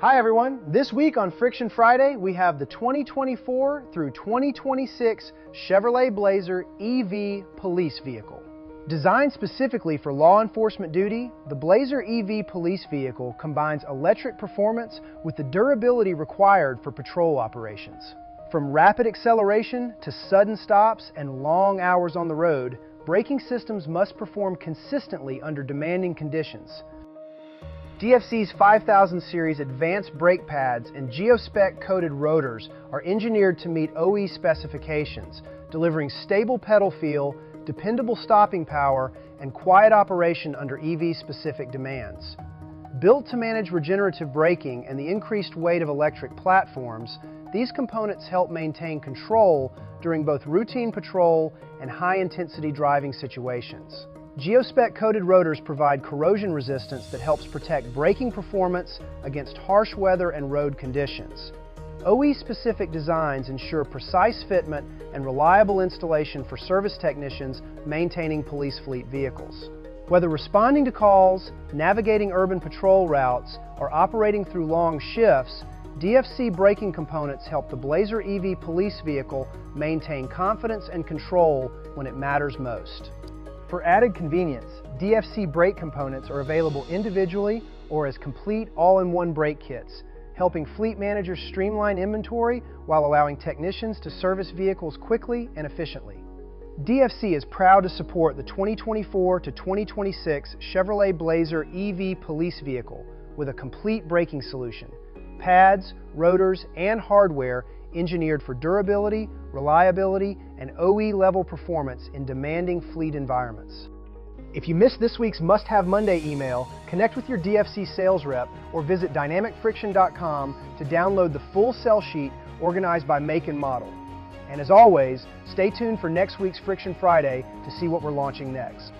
Hi everyone, this week on Friction Friday we have the 2024 through 2026 Chevrolet Blazer EV police vehicle. Designed specifically for law enforcement duty, the Blazer EV police vehicle combines electric performance with the durability required for patrol operations. From rapid acceleration to sudden stops and long hours on the road, braking systems must perform consistently under demanding conditions. DFC's 5000 series advanced brake pads and GeoSpec coated rotors are engineered to meet OE specifications, delivering stable pedal feel, dependable stopping power, and quiet operation under EV-specific demands. Built to manage regenerative braking and the increased weight of electric platforms, these components help maintain control during both routine patrol and high-intensity driving situations. GeoSpec coated rotors provide corrosion resistance that helps protect braking performance against harsh weather and road conditions. OE-specific designs ensure precise fitment and reliable installation for service technicians maintaining police fleet vehicles. Whether responding to calls, navigating urban patrol routes, or operating through long shifts, DFC braking components help the Blazer EV police vehicle maintain confidence and control when it matters most. For added convenience, DFC brake components are available individually or as complete all-in-one brake kits, helping fleet managers streamline inventory while allowing technicians to service vehicles quickly and efficiently. DFC is proud to support the 2024 to 2026 Chevrolet Blazer EV police vehicle with a complete braking solution, pads, rotors, and hardware engineered for durability, reliability, and OE-level performance in demanding fleet environments. If you missed this week's Must-Have Monday email, connect with your DFC sales rep or visit dynamicfriction.com to download the full sell sheet organized by make and model. And as always, stay tuned for next week's Friction Friday to see what we're launching next.